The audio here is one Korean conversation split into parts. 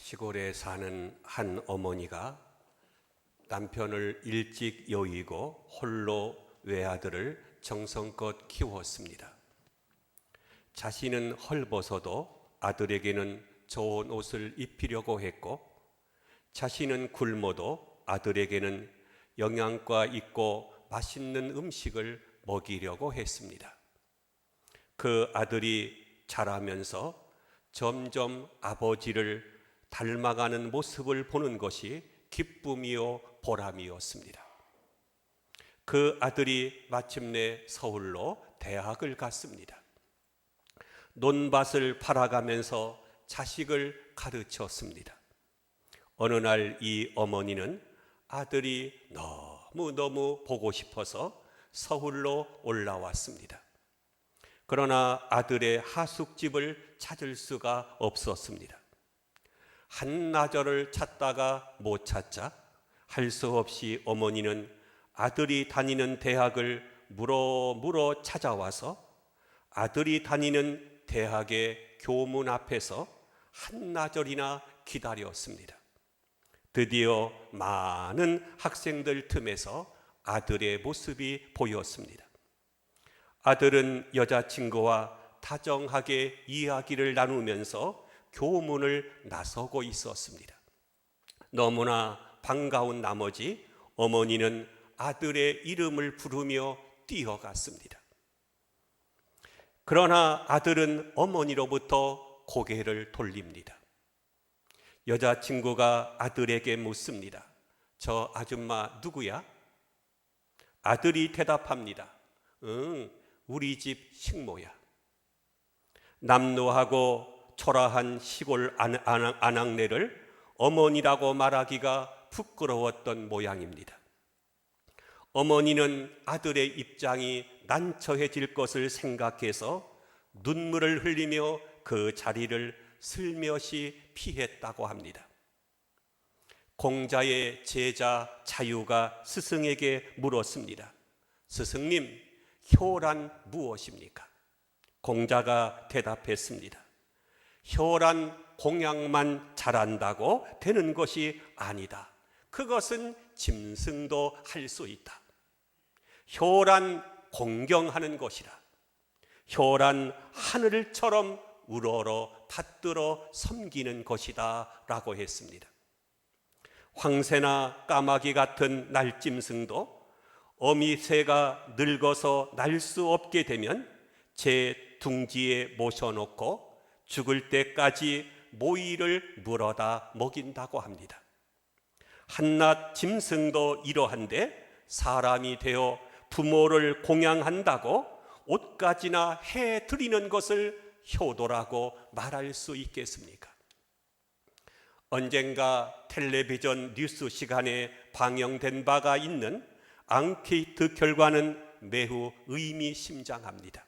시골에 사는 한 어머니가 남편을 일찍 여의고 홀로 외아들을 정성껏 키웠습니다. 자신은 헐벗어도 아들에게는 좋은 옷을 입히려고 했고, 자신은 굶어도 아들에게는 영양가 있고 맛있는 음식을 먹이려고 했습니다. 그 아들이 자라면서 점점 아버지를 닮아가는 모습을 보는 것이 기쁨이요 보람이었습니다. 그 아들이 마침내 서울로 대학을 갔습니다. 논밭을 팔아가면서 자식을 가르쳤습니다. 어느 날 이 어머니는 아들이 너무너무 보고 싶어서 서울로 올라왔습니다. 그러나 아들의 하숙집을 찾을 수가 없었습니다. 한나절을 찾다가 못 찾자 할 수 없이 어머니는 아들이 다니는 대학을 물어 찾아와서 아들이 다니는 대학의 교문 앞에서 한나절이나 기다렸습니다. 드디어 많은 학생들 틈에서 아들의 모습이 보였습니다. 아들은 여자친구와 다정하게 이야기를 나누면서 교문을 나서고 있었습니다. 너무나 반가운 나머지 어머니는 아들의 이름을 부르며 뛰어갔습니다. 그러나 아들은 어머니로부터 고개를 돌립니다. 여자친구가 아들에게 묻습니다. 저 아줌마 누구야? 아들이 대답합니다. 우리 집 식모야. 남루하고 초라한 시골 아낙네를 어머니라고 말하기가 부끄러웠던 모양입니다. 어머니는 아들의 입장이 난처해질 것을 생각해서 눈물을 흘리며 그 자리를 슬며시 피했다고 합니다. 공자의 제자 자유가 스승에게 물었습니다. 스승님, 효란 무엇입니까? 공자가 대답했습니다. 효란 공양만 잘한다고 되는 것이 아니다. 그것은 짐승도 할 수 있다. 효란 공경하는 것이라. 효란 하늘처럼 우러러 받들어 섬기는 것이다 라고 했습니다. 황새나 까마귀 같은 날짐승도 어미새가 늙어서 날 수 없게 되면 제 둥지에 모셔놓고 죽을 때까지 모이를 물어다 먹인다고 합니다. 한낱 짐승도 이러한데 사람이 되어 부모를 공양한다고 옷가지나 해드리는 것을 효도라고 말할 수 있겠습니까? 언젠가 텔레비전 뉴스 시간에 방영된 바가 있는 앙케이트 결과는 매우 의미심장합니다.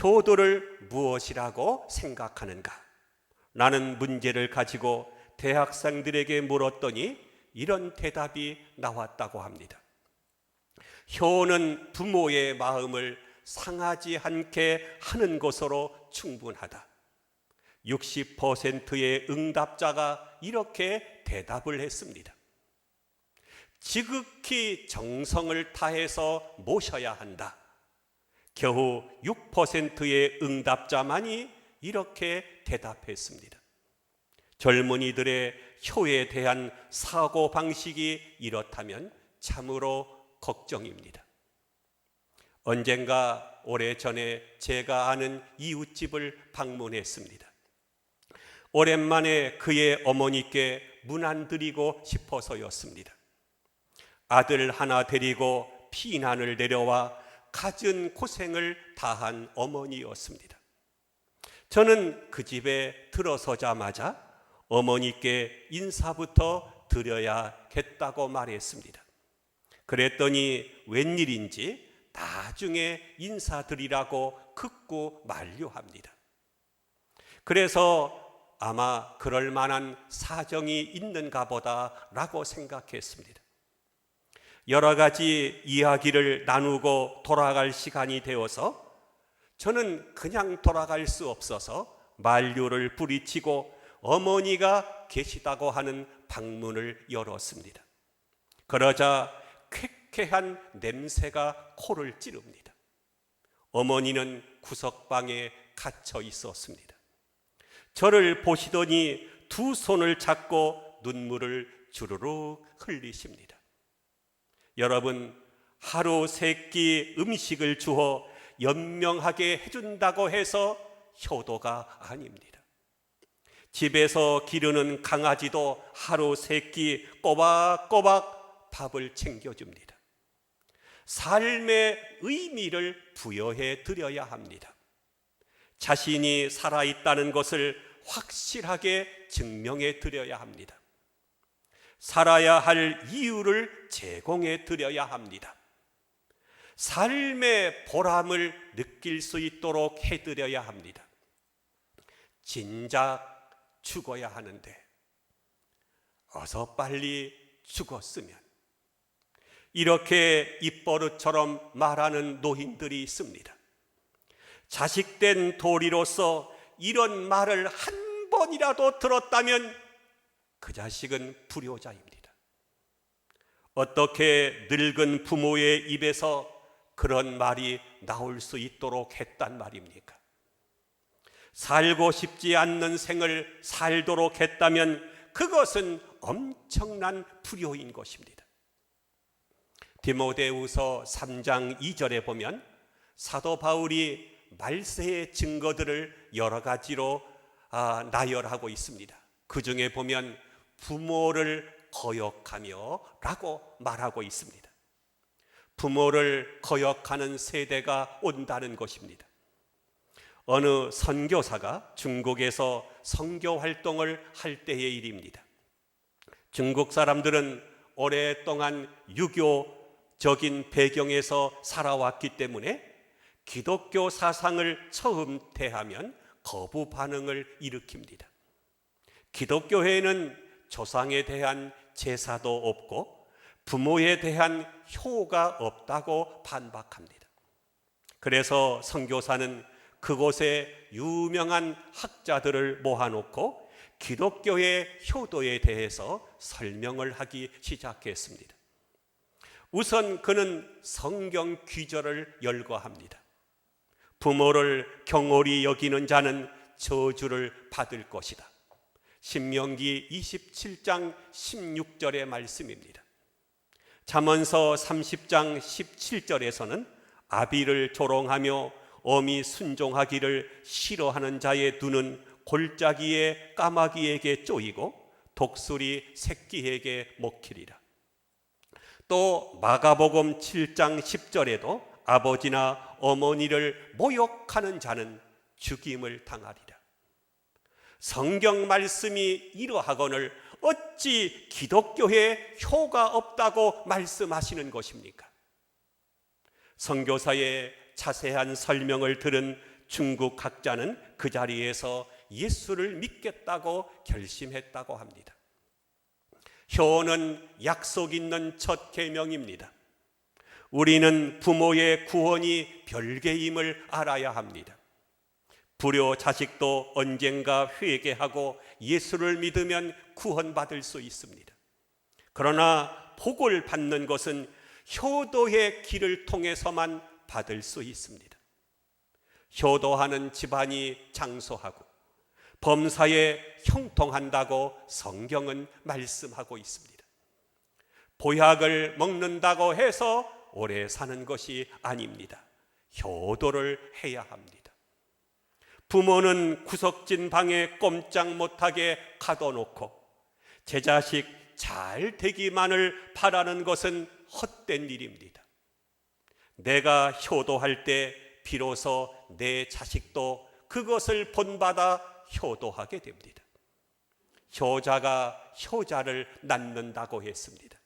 효도를 무엇이라고 생각하는가? 라는 문제를 가지고 대학생들에게 물었더니 이런 대답이 나왔다고 합니다. 효는 부모의 마음을 상하지 않게 하는 것으로 충분하다. 60%의 응답자가 이렇게 대답을 했습니다. 지극히 정성을 다해서 모셔야 한다. 겨우 6%의 응답자만이 이렇게 대답했습니다. 젊은이들의 효에 대한 사고방식이 이렇다면 참으로 걱정입니다. 언젠가 오래전에 제가 아는 이웃집을 방문했습니다. 오랜만에 그의 어머니께 문안드리고 싶어서였습니다. 아들 하나 데리고 피난을 내려와 갖은 고생을 다한 어머니였습니다. 저는 그 집에 들어서자마자 어머니께 인사부터 드려야겠다고 말했습니다. 그랬더니 웬일인지 나중에 인사드리라고 극구 만류합니다. 그래서 아마 그럴 만한 사정이 있는가 보다라고 생각했습니다. 여러 가지 이야기를 나누고 돌아갈 시간이 되어서 저는 그냥 돌아갈 수 없어서 만류를 뿌리치고 어머니가 계시다고 하는 방문을 열었습니다. 그러자 쾌쾌한 냄새가 코를 찌릅니다. 어머니는 구석방에 갇혀 있었습니다. 저를 보시더니 두 손을 잡고 눈물을 주르륵 흘리십니다. 여러분, 하루 세 끼 음식을 주어 연명하게 해준다고 해서 효도가 아닙니다. 집에서 기르는 강아지도 하루 세 끼 꼬박꼬박 밥을 챙겨줍니다. 삶의 의미를 부여해 드려야 합니다. 자신이 살아있다는 것을 확실하게 증명해 드려야 합니다. 살아야 할 이유를 제공해 드려야 합니다. 삶의 보람을 느낄 수 있도록 해드려야 합니다. 진작 죽어야 하는데 어서 빨리 죽었으면, 이렇게 입버릇처럼 말하는 노인들이 있습니다. 자식된 도리로서 이런 말을 한 번이라도 들었다면 그 자식은 불효자입니다. 어떻게 늙은 부모의 입에서 그런 말이 나올 수 있도록 했단 말입니까? 살고 싶지 않는 생을 살도록 했다면 그것은 엄청난 불효인 것입니다. 디모데후서 3장 2절에 보면 사도 바울이 말세의 증거들을 여러 가지로 나열하고 있습니다. 그 중에 보면 부모를 거역하며 라고 말하고 있습니다. 부모를 거역하는 세대가 온다는 것입니다. 어느 선교사가 중국에서 선교 활동을 할 때의 일입니다. 중국 사람들은 오랫동안 유교적인 배경에서 살아왔기 때문에 기독교 사상을 처음 대하면 거부 반응을 일으킵니다. 기독교에는 조상에 대한 제사도 없고 부모에 대한 효가 없다고 반박합니다. 그래서 선교사는 그곳에 유명한 학자들을 모아놓고 기독교의 효도에 대해서 설명을 하기 시작했습니다. 우선 그는 성경 귀절을 열거합니다. 부모를 경홀히 여기는 자는 저주를 받을 것이다. 신명기 27장 16절의 말씀입니다. 잠언서 30장 17절에서는 아비를 조롱하며 어미 순종하기를 싫어하는 자의 눈은 골짜기의 까마귀에게 쪼이고 독수리 새끼에게 먹히리라. 또 마가복음 7장 10절에도 아버지나 어머니를 모욕하는 자는 죽임을 당하리라. 성경 말씀이 이러하거늘 어찌 기독교에 효가 없다고 말씀하시는 것입니까? 선교사의 자세한 설명을 들은 중국 학자는 그 자리에서 예수를 믿겠다고 결심했다고 합니다. 효는 약속 있는 첫 계명입니다. 우리는 부모의 구원이 별개임을 알아야 합니다. 불효 자식도 언젠가 회개하고 예수를 믿으면 구원받을 수 있습니다. 그러나 복을 받는 것은 효도의 길을 통해서만 받을 수 있습니다. 효도하는 집안이 장수하고 범사에 형통한다고 성경은 말씀하고 있습니다. 보약을 먹는다고 해서 오래 사는 것이 아닙니다. 효도를 해야 합니다. 부모는 구석진 방에 꼼짝 못하게 가둬놓고 제 자식 잘 되기만을 바라는 것은 헛된 일입니다. 내가 효도할 때 비로소 내 자식도 그것을 본받아 효도하게 됩니다. 효자가 효자를 낳는다고 했습니다.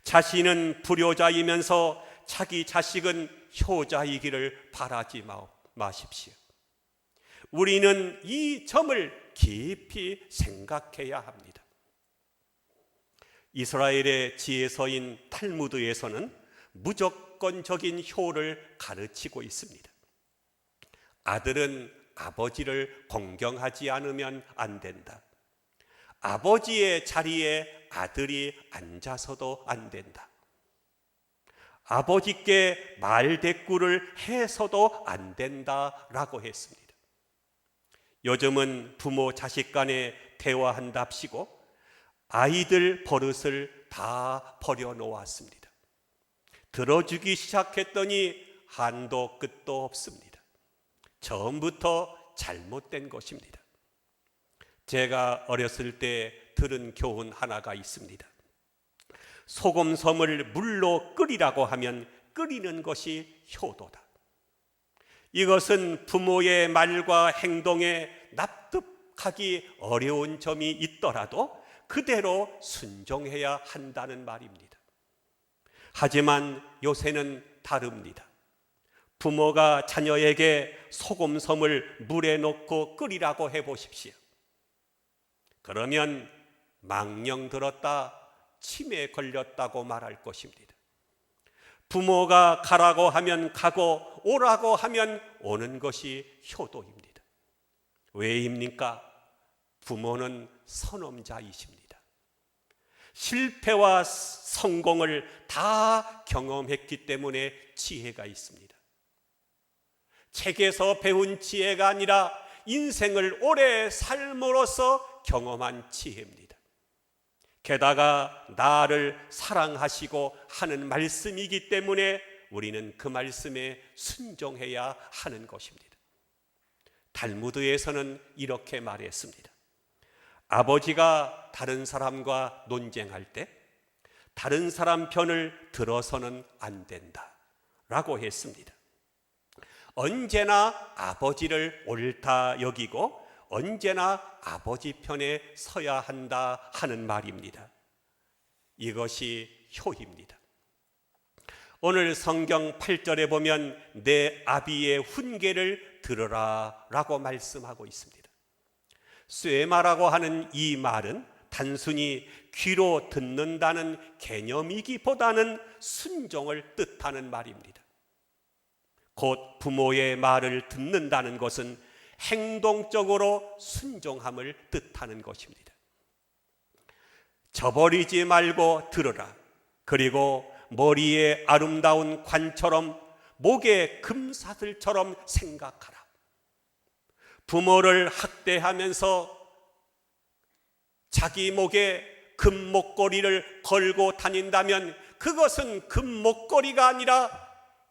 자신은 불효자이면서 자기 자식은 효자이기를 바라지 마십시오. 우리는 이 점을 깊이 생각해야 합니다. 이스라엘의 지혜서인 탈무드에서는 무조건적인 효를 가르치고 있습니다. 아들은 아버지를 공경하지 않으면 안 된다. 아버지의 자리에 아들이 앉아서도 안 된다. 아버지께 말대꾸를 해서도 안 된다라고 했습니다. 요즘은 부모 자식 간에 대화한답시고 아이들 버릇을 다 버려놓았습니다. 들어주기 시작했더니 한도 끝도 없습니다. 처음부터 잘못된 것입니다. 제가 어렸을 때 들은 교훈 하나가 있습니다. 소금섬을 물로 끓이라고 하면 끓이는 것이 효도다. 이것은 부모의 말과 행동에 납득하기 어려운 점이 있더라도 그대로 순종해야 한다는 말입니다. 하지만 요새는 다릅니다. 부모가 자녀에게 소금섬을 물에 넣고 끓이라고 해보십시오. 그러면 망령 들었다, 치매 걸렸다고 말할 것입니다. 부모가 가라고 하면 가고 오라고 하면 오는 것이 효도입니다. 왜입니까? 부모는 선험자이십니다. 실패와 성공을 다 경험했기 때문에 지혜가 있습니다. 책에서 배운 지혜가 아니라 인생을 오래 삶으로써 경험한 지혜입니다. 게다가 나를 사랑하시고 하는 말씀이기 때문에 우리는 그 말씀에 순종해야 하는 것입니다. 달무드에서는 이렇게 말했습니다. 아버지가 다른 사람과 논쟁할 때 다른 사람 편을 들어서는 안 된다 라고 했습니다. 언제나 아버지를 옳다 여기고 언제나 아버지 편에 서야 한다 하는 말입니다. 이것이 효입니다. 오늘 성경 8절에 보면 내 아비의 훈계를 들으라 라고 말씀하고 있습니다. 쇠마라고 하는 이 말은 단순히 귀로 듣는다는 개념이기보다는 순종을 뜻하는 말입니다. 곧 부모의 말을 듣는다는 것은 행동적으로 순종함을 뜻하는 것입니다. 저버리지 말고 들으라. 그리고 머리에 아름다운 관처럼 목에 금사슬처럼 생각하라. 부모를 학대하면서 자기 목에 금목걸이를 걸고 다닌다면 그것은 금목걸이가 아니라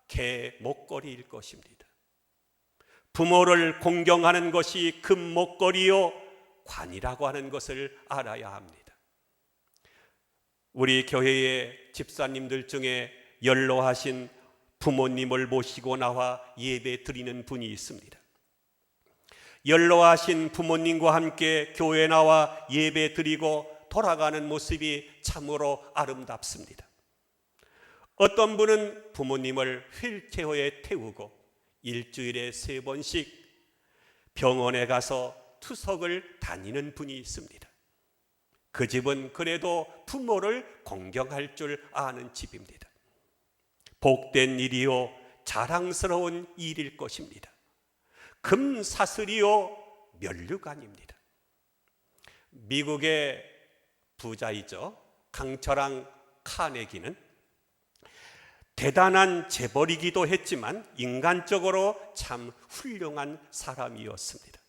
개목걸이일 것입니다. 부모를 공경하는 것이 금목걸이요 관이라고 하는 것을 알아야 합니다. 우리 교회의 집사님들 중에 연로하신 부모님을 모시고 나와 예배 드리는 분이 있습니다. 연로하신 부모님과 함께 교회 나와 예배 드리고 돌아가는 모습이 참으로 아름답습니다. 어떤 분은 부모님을 휠체어에 태우고 일주일에 3번씩 병원에 가서 투석을 다니는 분이 있습니다. 그 집은 그래도 부모를 공경할 줄 아는 집입니다. 복된 일이요 자랑스러운 일일 것입니다. 금사슬이요 면류관입니다. 미국의 부자이죠. 강철왕 카네기는 대단한 재벌이기도 했지만 인간적으로 참 훌륭한 사람이었습니다.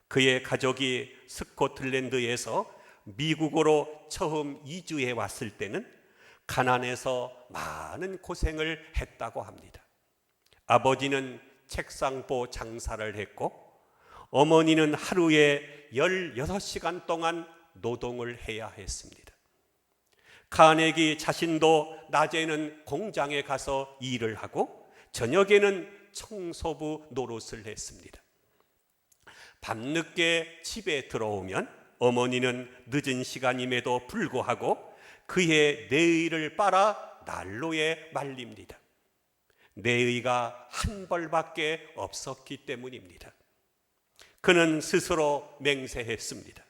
그의 가족이 스코틀랜드에서 미국으로 처음 이주해 왔을 때는 가난해서 많은 고생을 했다고 합니다. 아버지는 책상보 장사를 했고 어머니는 하루에 16시간 동안 노동을 해야 했습니다. 카네기 자신도 낮에는 공장에 가서 일을 하고 저녁에는 청소부 노릇을 했습니다. 밤늦게 집에 들어오면 어머니는 늦은 시간임에도 불구하고 그의 내의를 빨아 난로에 말립니다. 내의가 한 벌밖에 없었기 때문입니다. 그는 스스로 맹세했습니다.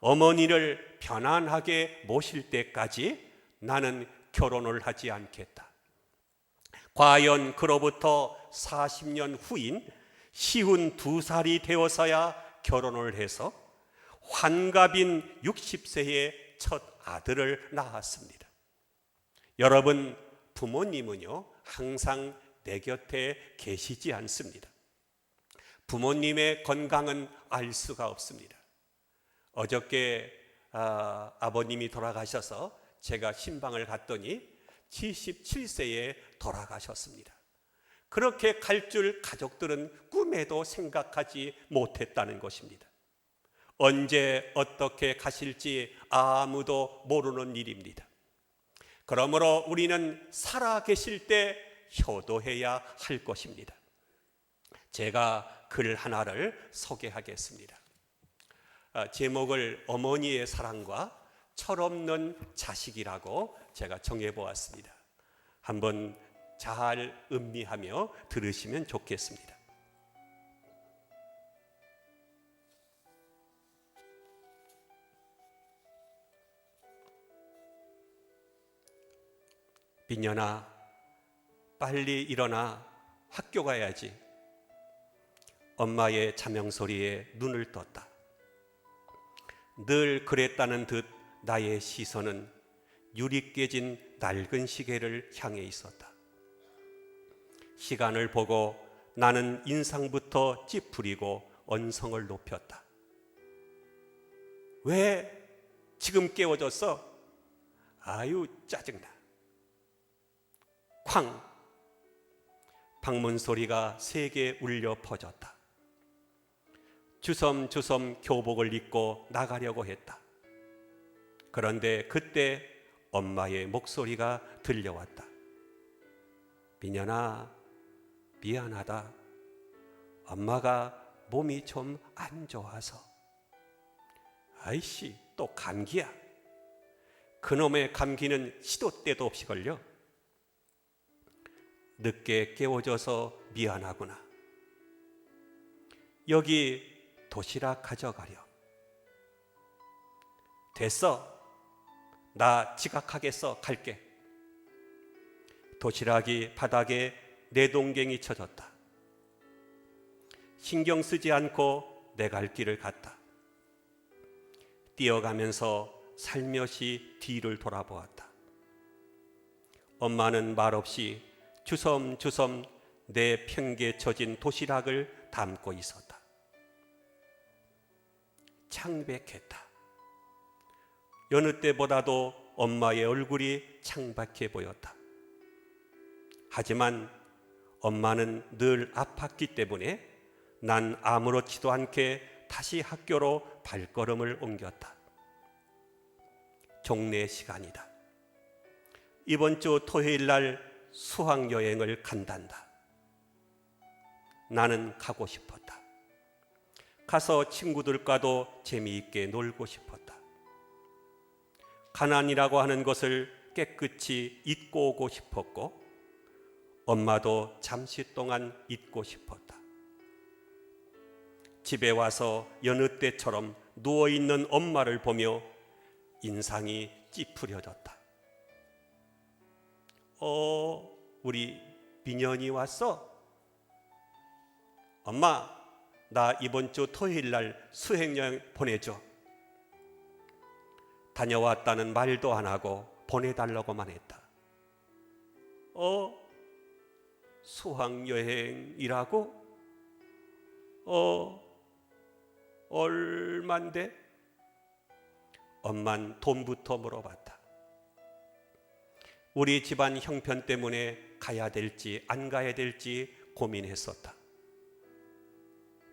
어머니를 편안하게 모실 때까지 나는 결혼을 하지 않겠다. 과연 그로부터 40년 후인 52살이 되어서야 결혼을 해서 환갑인 60세의 첫 아들을 낳았습니다. 여러분, 부모님은요 항상 내 곁에 계시지 않습니다. 부모님의 건강은 알 수가 없습니다. 어저께 아버님이 돌아가셔서 제가 신방을 갔더니 77세에 돌아가셨습니다. 그렇게 갈 줄 가족들은 꿈에도 생각하지 못했다는 것입니다. 언제 어떻게 가실지 아무도 모르는 일입니다. 그러므로 우리는 살아 계실 때 효도해야 할 것입니다. 제가 글 하나를 소개하겠습니다. 제목을 어머니의 사랑과 철없는 자식이라고 제가 정해보았습니다. 한번 잘 음미하며 들으시면 좋겠습니다. 빈년아, 빨리 일어나 학교 가야지. 엄마의 자명소리에 눈을 떴다. 늘 그랬다는 듯 나의 시선은 유리 깨진 낡은 시계를 향해 있었다. 시간을 보고 나는 인상부터 찌푸리고 언성을 높였다. 왜 지금 깨워줬어? 아유, 짜증나. 쾅! 방문 소리가 세게 울려 퍼졌다. 주섬주섬 교복을 입고 나가려고 했다. 그런데 그때 엄마의 목소리가 들려왔다. 민현아, 미안하다. 엄마가 몸이 좀 안 좋아서. 아이씨, 또 감기야. 그놈의 감기는 시도 때도 없이 걸려. 늦게 깨워줘서 미안하구나. 여기 도시락 가져가려. 됐어. 나 지각하겠어. 갈게. 도시락이 바닥에 내동갱이 쳐졌다. 신경 쓰지 않고 내 갈 길을 갔다. 뛰어가면서 살며시 뒤를 돌아보았다. 엄마는 말없이 주섬주섬 내 평기에 쳐진 도시락을 담고 있었다. 창백했다. 여느 때보다도 엄마의 얼굴이 창박해 보였다. 하지만 엄마는 늘 아팠기 때문에 난 아무렇지도 않게 다시 학교로 발걸음을 옮겼다. 종례 시간이다. 이번 주 토요일 날 수학여행을 간단다. 나는 가고 싶었다. 가서 친구들과도 재미있게 놀고 싶었다. 가난이라고 하는 것을 깨끗이 잊고 오고 싶었고 엄마도 잠시 동안 잊고 싶었다. 집에 와서 여느 때처럼 누워있는 엄마를 보며 인상이 찌푸려졌다. 우리 민현이 왔어? 엄마, 나 이번 주 토요일 날 수행여행 보내줘. 다녀왔다는 말도 안 하고 보내달라고만 했다. 수학여행이라고? 얼만데? 엄만 돈부터 물어봤다. 우리 집안 형편 때문에 가야 될지 안 가야 될지 고민했었다.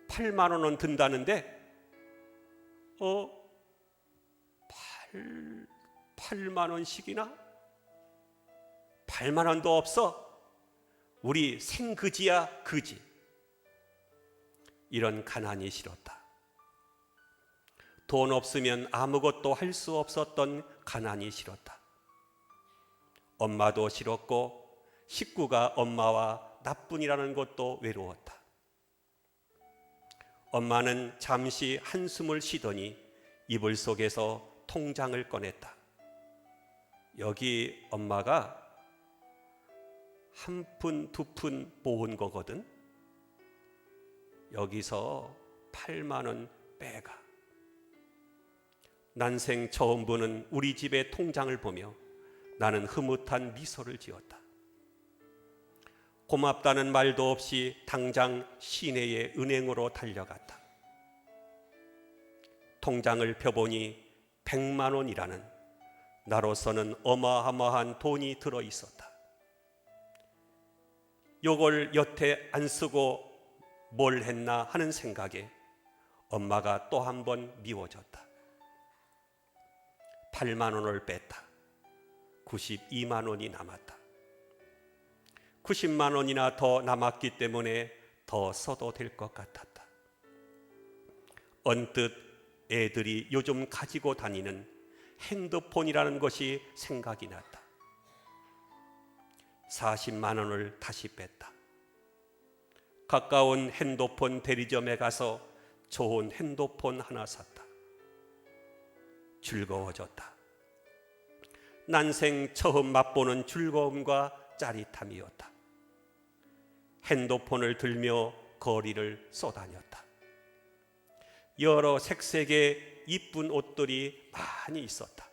8만 원은 든다는데 8만 원씩이나? 8만 원도 없어? 우리 생그지야 그지. 이런 가난이 싫었다. 돈 없으면 아무것도 할 수 없었던 가난이 싫었다. 엄마도 싫었고 식구가 엄마와 나뿐이라는 것도 외로웠다. 엄마는 잠시 한숨을 쉬더니 이불 속에서 통장을 꺼냈다. 여기 엄마가 한 푼, 두 푼 모은 거거든. 여기서 8만 원 빼가. 난생 처음 보는 우리 집의 통장을 보며 나는 흐뭇한 미소를 지었다. 고맙다는 말도 없이 당장 시내의 은행으로 달려갔다. 통장을 펴보니 100만 원이라는 나로서는 어마어마한 돈이 들어있었다. 요걸 여태 안 쓰고 뭘 했나 하는 생각에 엄마가 또 한 번 미워졌다. 8만 원을 뺐다. 92만 원이 남았다. 90만 원이나 더 남았기 때문에 더 써도 될 것 같았다. 언뜻 애들이 요즘 가지고 다니는 핸드폰이라는 것이 생각이 났다. 40만 원을 다시 뺐다. 가까운 핸드폰 대리점에 가서 좋은 핸드폰 하나 샀다. 즐거워졌다. 난생 처음 맛보는 즐거움과 짜릿함이었다. 핸드폰을 들며 거리를 쏘다녔다. 여러 색색의 이쁜 옷들이 많이 있었다.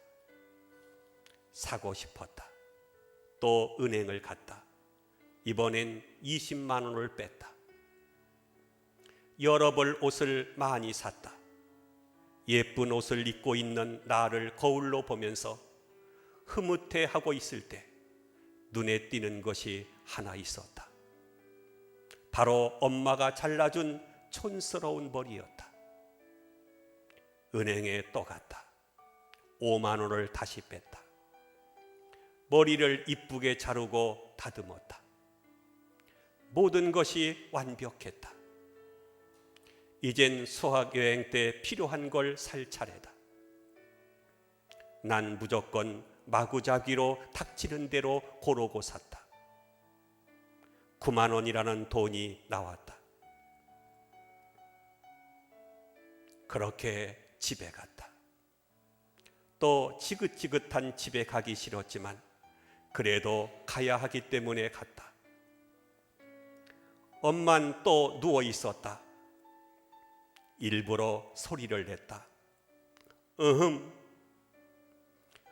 사고 싶었다. 또 은행을 갔다. 이번엔 20만 원을 뺐다. 여러 벌 옷을 많이 샀다. 예쁜 옷을 입고 있는 나를 거울로 보면서 흐뭇해하고 있을 때 눈에 띄는 것이 하나 있었다. 바로 엄마가 잘라준 촌스러운 머리였다. 은행에 또 갔다. 5만 원을 다시 뺐다. 머리를 이쁘게 자르고 다듬었다. 모든 것이 완벽했다. 이젠 수학여행 때 필요한 걸 살 차례다. 난 무조건 마구잡이로 닥치는 대로 고르고 샀다. 9만 원이라는 돈이 나왔다. 그렇게 집에 갔다. 또 지긋지긋한 집에 가기 싫었지만 그래도 가야 하기 때문에 갔다. 엄만 또 누워 있었다. 일부러 소리를 냈다.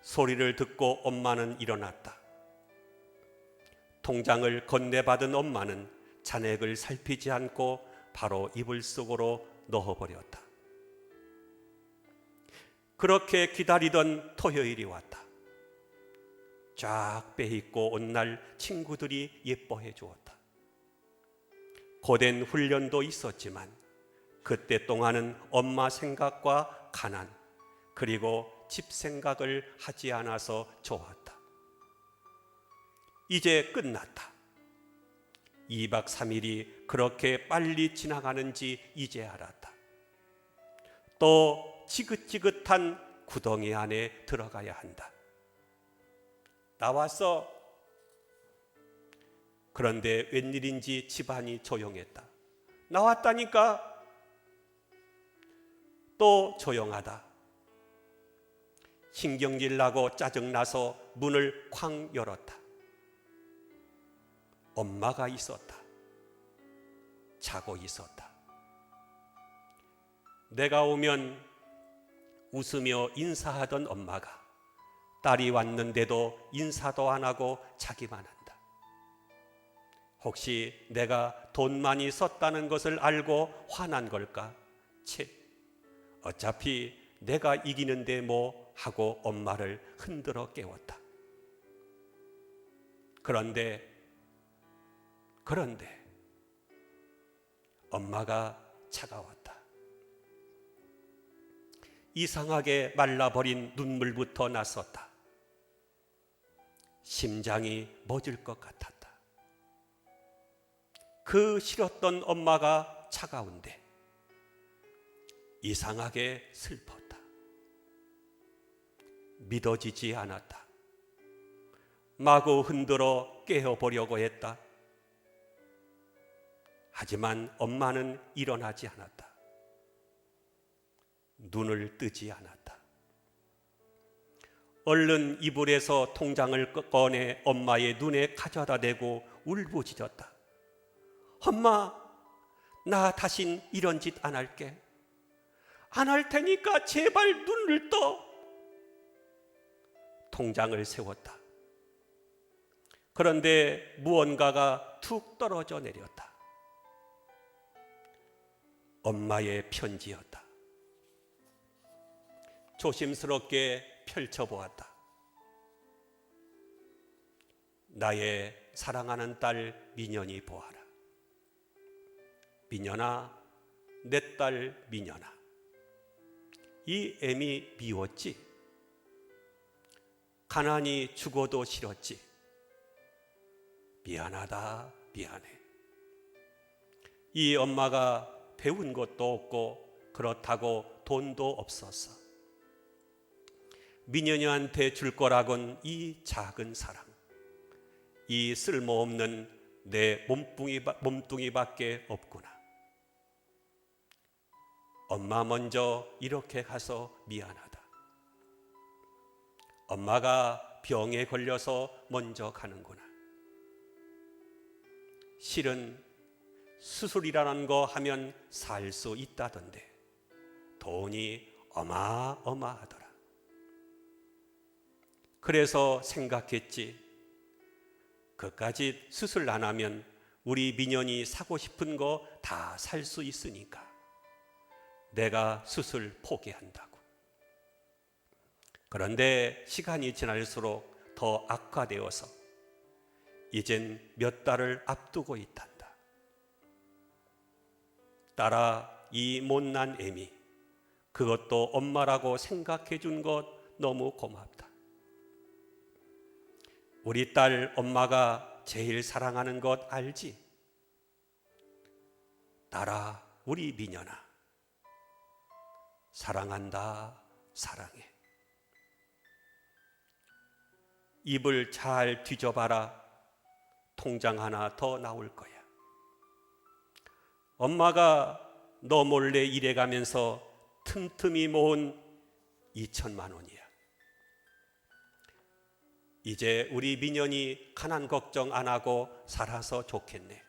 소리를 듣고 엄마는 일어났다. 통장을 건네받은 엄마는 잔액을 살피지 않고 바로 이불 속으로 넣어버렸다. 그렇게 기다리던 토요일이 왔다. 쫙 빼입고 온 날 친구들이 예뻐해 주었다. 고된 훈련도 있었지만 그때 동안은 엄마 생각과 가난 그리고 집 생각을 하지 않아서 좋았다. 이제 끝났다. 2박 3일이 그렇게 빨리 지나가는지 이제 알았다. 또 지긋지긋한 구덩이 안에 들어가야 한다. 나왔어. 그런데 웬일인지 집안이 조용했다. 나왔다니까. 또 조용하다. 신경질 나고 짜증나서 문을 쾅 열었다. 엄마가 있었다. 자고 있었다. 내가 오면 웃으며 인사하던 엄마가 딸이 왔는데도 인사도 안 하고 자기만 한다. 혹시 내가 돈 많이 썼다는 것을 알고 화난 걸까? 채, 어차피 내가 이기는데 뭐 하고 엄마를 흔들어 깨웠다. 그런데 엄마가 차가웠다. 이상하게 말라버린 눈물부터 났었다. 심장이 멎을 것 같았다. 그 싫었던 엄마가 차가운데 이상하게 슬펐다. 믿어지지 않았다. 마구 흔들어 깨어보려고 했다. 하지만 엄마는 일어나지 않았다. 눈을 뜨지 않았다. 얼른 이불에서 통장을 꺼내 엄마의 눈에 가져다 대고 울부짖었다. 엄마, 나 다신 이런 짓 안 할게. 안 할 테니까 제발 눈을 떠. 통장을 세웠다. 그런데 무언가가 툭 떨어져 내렸다. 엄마의 편지였다. 조심스럽게 펼쳐보았다. 나의 사랑하는 딸 민연이 보아라. 민연아, 내 딸 민연아, 이 애미 미웠지? 가난이 죽어도 싫었지? 미안하다, 미안해. 이 엄마가 배운 것도 없고 그렇다고 돈도 없었어. 민연이한테 줄 거라곤 이 작은 사랑, 이 쓸모없는 내 몸뚱이밖에 없구나. 엄마 먼저 이렇게 가서 미안하다. 엄마가 병에 걸려서 먼저 가는구나. 실은 수술이라는 거 하면 살 수 있다던데 돈이 어마어마하더라. 그래서 생각했지. 그까짓 수술 안 하면 우리 민연이 사고 싶은 거 다 살 수 있으니까 내가 수술 포기한다고. 그런데 시간이 지날수록 더 악화되어서 이젠 몇 달을 앞두고 있단다. 딸아, 이 못난 애미, 그것도 엄마라고 생각해 준 것 너무 고맙다. 우리 딸 엄마가 제일 사랑하는 것 알지? 딸아, 우리 민연아, 사랑한다, 사랑해. 입을 잘 뒤져봐라. 통장 하나 더 나올 거야. 엄마가 너 몰래 일해가면서 틈틈이 모은 2천만 원이야. 이제 우리 민연이 가난 걱정 안 하고 살아서 좋겠네.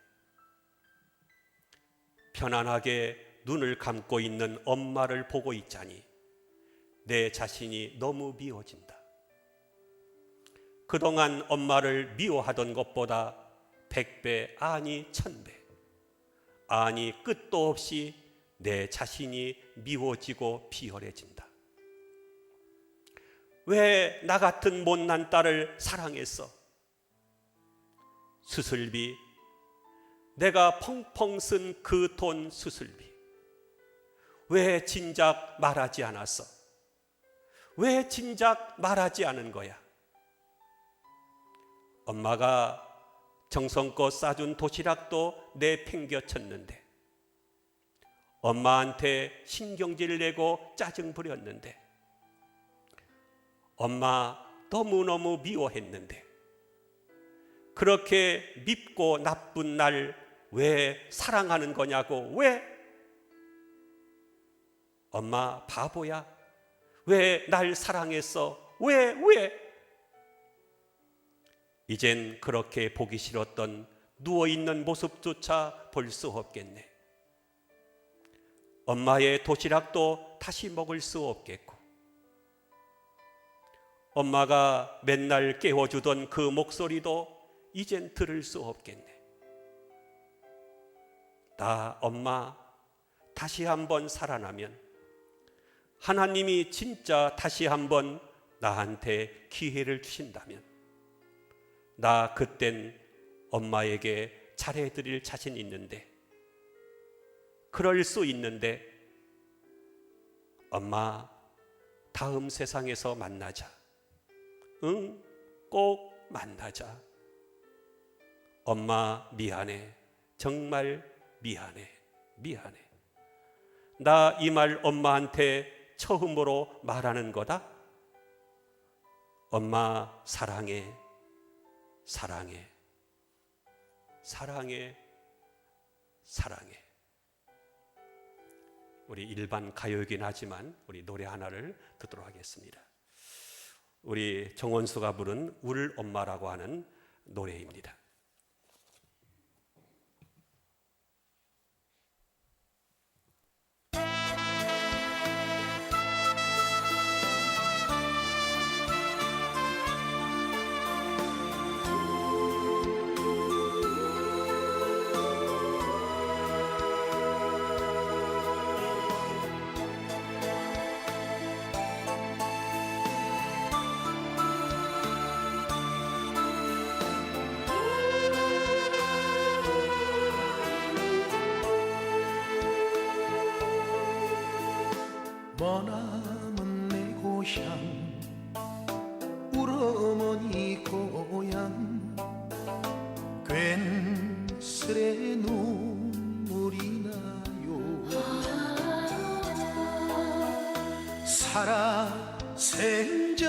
편안하게 눈을 감고 있는 엄마를 보고 있자니 내 자신이 너무 미워진다. 그동안 엄마를 미워하던 것보다 100배, 아니 1000배, 아니 끝도 없이 내 자신이 미워지고 비열해진다. 왜 나 같은 못난 딸을 사랑했어? 수술비, 내가 펑펑 쓴 그 돈 수술비, 왜 진작 말하지 않았어? 왜 진작 말하지 않은 거야? 엄마가 정성껏 싸준 도시락도 내팽겨쳤는데, 엄마한테 신경질 내고 짜증 부렸는데, 엄마 너무너무 미워했는데, 그렇게 밉고 나쁜 날 왜 사랑하는 거냐고. 왜? 엄마 바보야? 왜 날 사랑했어? 왜? 이젠 그렇게 보기 싫었던 누워있는 모습조차 볼 수 없겠네. 엄마의 도시락도 다시 먹을 수 없겠고, 엄마가 맨날 깨워주던 그 목소리도 이젠 들을 수 없겠네. 나 엄마 다시 한번 살아나면, 하나님이 진짜 다시 한번 나한테 기회를 주신다면, 나 그땐 엄마에게 잘해드릴 자신 있는데, 그럴 수 있는데, 엄마 다음 세상에서 만나자. 응, 꼭 만나자. 엄마 미안해. 정말 미안해. 나 이 말 엄마한테 처음으로 말하는 거다. 엄마 사랑해. 우리 일반 가요이긴 하지만 우리 노래 하나를 듣도록 하겠습니다. 우리 정원수가 부른 울 엄마라고 하는 노래입니다. 머나먼 내 고향 우러머니 고향 괜스레 눈물이 나요 살아생전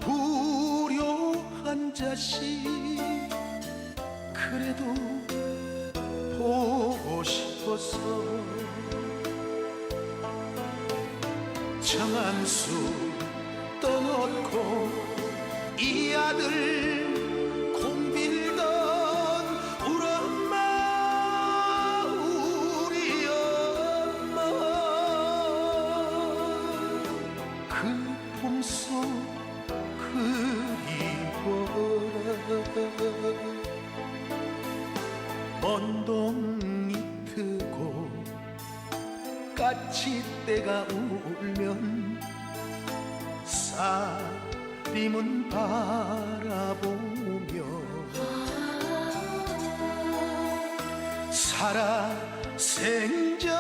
불효한 자식 그래도 보고 싶어서 정한수 떠놓고 이 아들 공빌던 우리 엄마 우리 엄마 그 품속 그리워라 먼동이 트고 까치떼가 울면 쌀임은 바라보며 살아생전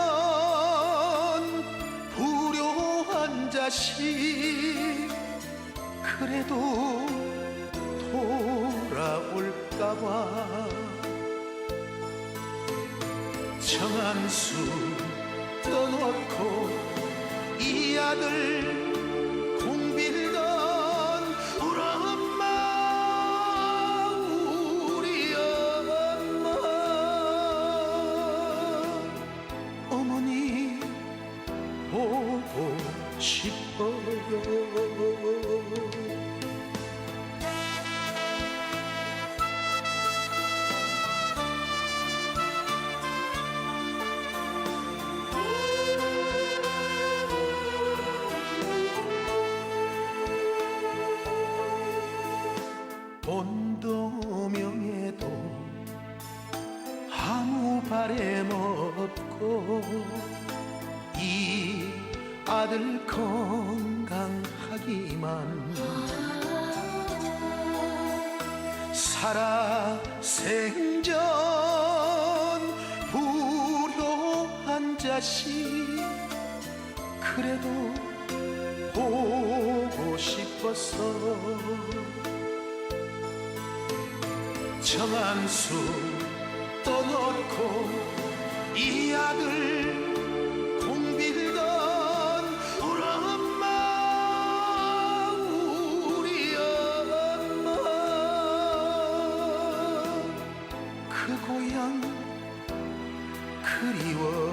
불효한 자식 그래도 돌아올까봐 정한수 떠놓고 이 아들 공빌던 우리 엄마 우리 엄마 어머니 보고 싶어요 본도명에도 아무 바램 없고 이 아들 건강하기만 살아생전 불효한 자식 그래도 보고 싶어서 정한수 떠놓고 이 아들 공빌던 우리 엄마 우리 엄마 그 고향 그리워라